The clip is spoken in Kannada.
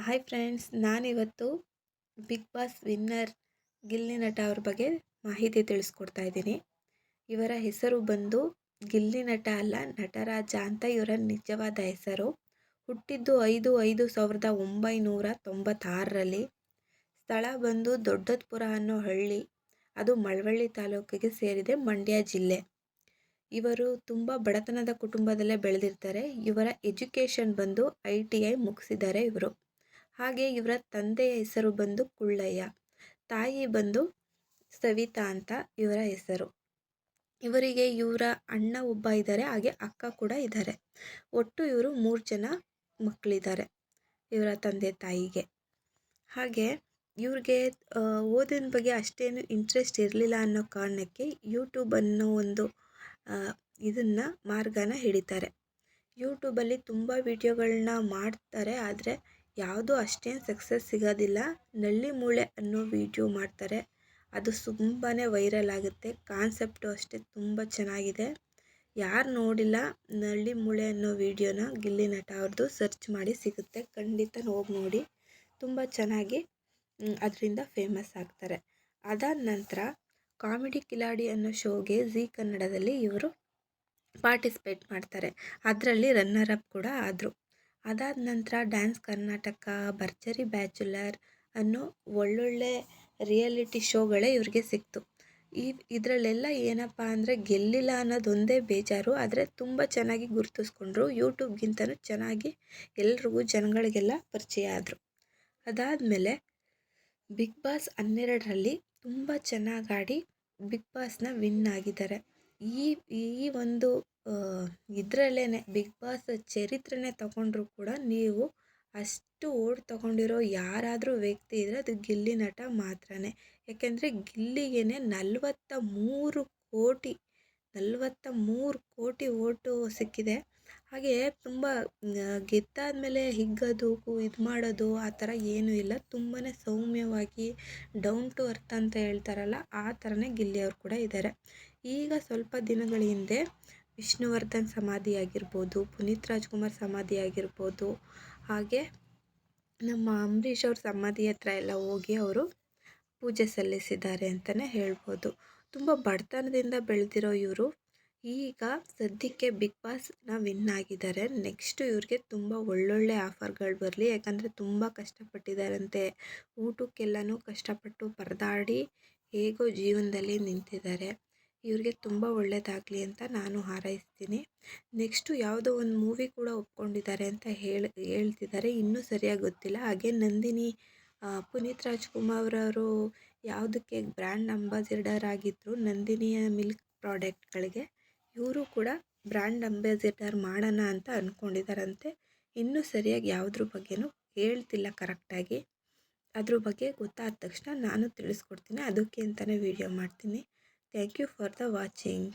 ಹಾಯ್ ಫ್ರೆಂಡ್ಸ್, ನಾನಿವತ್ತು ಬಿಗ್ ಬಾಸ್ ವಿನ್ನರ್ ಗಿಲ್ಲಿ ನಟ ಅವ್ರ ಬಗ್ಗೆ ಮಾಹಿತಿ ತಿಳಿಸ್ಕೊಡ್ತಾ ಇದ್ದೀನಿ. ಇವರ ಹೆಸರು ಬಂದು ಗಿಲ್ಲಿ ನಟ ಅಲ್ಲ, ನಟರಾಜ ಅಂತ ಇವರ ನಿಜವಾದ ಹೆಸರು. ಹುಟ್ಟಿದ್ದು 5/5/1996ರಲ್ಲಿ. ಸ್ಥಳ ಬಂದು ದೊಡ್ಡದಪುರ ಅನ್ನೋ ಹಳ್ಳಿ, ಅದು ಮಳವಳ್ಳಿ ತಾಲೂಕಿಗೆ ಸೇರಿದೆ, ಮಂಡ್ಯ ಜಿಲ್ಲೆ. ಇವರು ತುಂಬ ಬಡತನದ ಕುಟುಂಬದಲ್ಲೇ ಬೆಳೆದಿರ್ತಾರೆ. ಇವರ ಎಜುಕೇಷನ್ ಬಂದು ITI ಮುಗಿಸಿದ್ದಾರೆ ಇವರು. ಹಾಗೆ ಇವರ ತಂದೆಯ ಹೆಸರು ಬಂದು ಕುಳ್ಳಯ್ಯ, ತಾಯಿ ಬಂದು ಸವಿತಾ ಅಂತ ಇವರ ಹೆಸರು. ಇವರಿಗೆ ಇವರ ಅಣ್ಣ ಒಬ್ಬ ಇದ್ದಾರೆ, ಹಾಗೆ ಅಕ್ಕ ಕೂಡ ಇದ್ದಾರೆ. ಒಟ್ಟು ಇವರು 3 ಜನ ಮಕ್ಕಳಿದ್ದಾರೆ ಇವರ ತಂದೆ ತಾಯಿಗೆ. ಹಾಗೆ ಇವ್ರಿಗೆ ಓದಿನ ಬಗ್ಗೆ ಅಷ್ಟೇನು ಇಂಟ್ರೆಸ್ಟ್ ಇರಲಿಲ್ಲ ಅನ್ನೋ ಕಾರಣಕ್ಕೆ ಯೂಟ್ಯೂಬ್ ಅನ್ನೋ ಒಂದು ಮಾರ್ಗನ ಹಿಡಿತಾರೆ. ಯೂಟ್ಯೂಬಲ್ಲಿ ತುಂಬ ವಿಡಿಯೋಗಳನ್ನ ಮಾಡ್ತಾರೆ, ಆದರೆ ಯಾವುದೂ ಅಷ್ಟೇನು ಸಕ್ಸಸ್ ಸಿಗೋದಿಲ್ಲ. ನಳ್ಳಿ ಮೂಳೆ ಅನ್ನೋ ವಿಡಿಯೋ ಮಾಡ್ತಾರೆ, ಅದು ತುಂಬಾ ವೈರಲ್ ಆಗುತ್ತೆ. ಕಾನ್ಸೆಪ್ಟು ಅಷ್ಟೇ ತುಂಬ ಚೆನ್ನಾಗಿದೆ. ಯಾರು ನೋಡಿಲ್ಲ ನಳ್ಳಿ ಮೂಳೆ ಅನ್ನೋ ವಿಡಿಯೋನ, ಗಿಲ್ಲಿ ನಟ ಅವ್ರದ್ದು ಸರ್ಚ್ ಮಾಡಿ ಸಿಗುತ್ತೆ, ಖಂಡಿತ ಹೋಗಿ ನೋಡಿ. ತುಂಬ ಚೆನ್ನಾಗಿ ಅದರಿಂದ ಫೇಮಸ್ ಆಗ್ತಾರೆ. ಅದಾದ ನಂತರ ಕಾಮಿಡಿ ಕಿಲಾಡಿ ಅನ್ನೋ ಶೋಗೆ ಝೀ ಕನ್ನಡದಲ್ಲಿ ಇವರು ಪಾರ್ಟಿಸಿಪೇಟ್ ಮಾಡ್ತಾರೆ. ಅದರಲ್ಲಿ ರನ್ನರ್ ಅಪ್ ಕೂಡ ಆದರು. ಅದಾದ ನಂತರ ಡ್ಯಾನ್ಸ್ ಕರ್ನಾಟಕ, ಭರ್ಜರಿ ಬ್ಯಾಚುಲರ್ ಅನ್ನೋ ಒಳ್ಳೊಳ್ಳೆ ರಿಯಾಲಿಟಿ ಶೋಗಳೇ ಇವ್ರಿಗೆ ಸಿಕ್ತು. ಇದರಲ್ಲೆಲ್ಲ ಏನಪ್ಪ ಅಂದರೆ ಗೆಲ್ಲಿಲ್ಲ ಅನ್ನೋದೊಂದೇ ಬೇಜಾರು, ಆದರೆ ತುಂಬ ಚೆನ್ನಾಗಿ ಗುರುತಿಸ್ಕೊಂಡ್ರು. ಯೂಟ್ಯೂಬ್ಗಿಂತನೂ ಚೆನ್ನಾಗಿ ಎಲ್ರಿಗೂ ಜನಗಳಿಗೆಲ್ಲ ಪರಿಚಯ ಆದರು. ಅದಾದಮೇಲೆ ಬಿಗ್ ಬಾಸ್ 12ರಲ್ಲಿ ತುಂಬ ಚೆನ್ನಾಗಾಡಿ ಬಿಗ್ ಬಾಸ್ನ ವಿನ್ ಆಗಿದ್ದಾರೆ. ಈ ಒಂದು ಇದರಲ್ಲೇ ಬಿಗ್ ಬಾಸ್ ಚರಿತ್ರೆನೇ ತಗೊಂಡ್ರೂ ಕೂಡ ನೀವು ಅಷ್ಟು ಓಟ್ ತಗೊಂಡಿರೋ ಯಾರಾದರೂ ವ್ಯಕ್ತಿ ಇದ್ದರೆ ಅದು ಗಿಲ್ಲಿ ನಟ ಮಾತ್ರನೇ. ಯಾಕೆಂದರೆ ಗಿಲ್ಲಿಗೆ 43 ಕೋಟಿ ಓಟು ಸಿಕ್ಕಿದೆ. ಹಾಗೆ ತುಂಬ ಗೆದ್ದಾದಮೇಲೆ ಹಿಗ್ಗೋದು, ಇದು ಮಾಡೋದು ಆ ಥರ ಏನೂ ಇಲ್ಲ. ತುಂಬಾ ಸೌಮ್ಯವಾಗಿ ಡೌನ್ ಟು ಅರ್ತ್ ಅಂತ ಹೇಳ್ತಾರಲ್ಲ, ಆ ಥರನೇ ಗಿಲ್ಲಿ ಅವರು ಕೂಡ ಇದ್ದಾರೆ. ಈಗ ಸ್ವಲ್ಪ ದಿನಗಳ ಹಿಂದೆ ವಿಷ್ಣುವರ್ಧನ್ ಸಮಾಧಿ ಆಗಿರ್ಬೋದು, ಪುನೀತ್ ರಾಜ್ಕುಮಾರ್ ಸಮಾಧಿ ಆಗಿರ್ಬೋದು, ಹಾಗೆ ನಮ್ಮ ಅಂಬರೀಷ್ ಅವ್ರ ಸಮಾಧಿ ಹತ್ರ ಎಲ್ಲ ಹೋಗಿ ಅವರು ಪೂಜೆ ಸಲ್ಲಿಸಿದ್ದಾರೆ ಅಂತಲೇ ಹೇಳ್ಬೋದು. ತುಂಬ ಬಡತನದಿಂದ ಬೆಳೆದಿರೋ ಇವರು ಈಗ ಸದ್ಯಕ್ಕೆ ಬಿಗ್ ಬಾಸ್ನ ವಿನ್ ಆಗಿದ್ದಾರೆ. ನೆಕ್ಸ್ಟು ಇವ್ರಿಗೆ ತುಂಬ ಒಳ್ಳೊಳ್ಳೆ ಆಫರ್ಗಳು ಬರಲಿ, ಯಾಕಂದರೆ ತುಂಬ ಕಷ್ಟಪಟ್ಟಿದ್ದಾರಂತೆ. ಊಟಕ್ಕೆಲ್ಲನೂ ಕಷ್ಟಪಟ್ಟು ಪರದಾಡಿ ಹೇಗೋ ಜೀವನದಲ್ಲಿ ನಿಂತಿದ್ದಾರೆ. ಇವ್ರಿಗೆ ತುಂಬ ಒಳ್ಳೆಯದಾಗಲಿ ಅಂತ ನಾನು ಹಾರೈಸ್ತೀನಿ. ನೆಕ್ಸ್ಟು ಯಾವುದೋ ಒಂದು ಮೂವಿ ಕೂಡ ಒಪ್ಕೊಂಡಿದ್ದಾರೆ ಅಂತ ಹೇಳ್ತಿದ್ದಾರೆ, ಇನ್ನೂ ಸರಿಯಾಗಿ ಗೊತ್ತಿಲ್ಲ. ಹಾಗೆ ನಂದಿನಿ, ಪುನೀತ್ ರಾಜ್ಕುಮಾರ್ ಅವರು ಯಾವುದಕ್ಕೆ ಬ್ರ್ಯಾಂಡ್ ಅಂಬಾಸಿಡರ್ ಆಗಿದ್ದರು, ನಂದಿನಿಯ ಮಿಲ್ಕ್ ಪ್ರಾಡಕ್ಟ್ಗಳಿಗೆ. ಇವರು ಕೂಡ ಬ್ರ್ಯಾಂಡ್ ಅಂಬಾಸಿಡರ್ ಮಾಡೋಣ ಅಂತ ಅಂದ್ಕೊಂಡಿದ್ದಾರಂತೆ. ಇನ್ನೂ ಸರಿಯಾಗಿ ಯಾವುದ್ರ ಬಗ್ಗೆನೂ ಹೇಳ್ತಿಲ್ಲ ಕರೆಕ್ಟಾಗಿ. ಅದ್ರ ಬಗ್ಗೆ ಗೊತ್ತಾದ ತಕ್ಷಣ ನಾನು ತಿಳಿಸ್ಕೊಡ್ತೀನಿ, ಅದಕ್ಕೆ ಅಂತಲೇ ವಿಡಿಯೋ ಮಾಡ್ತೀನಿ. Thank you for the watching.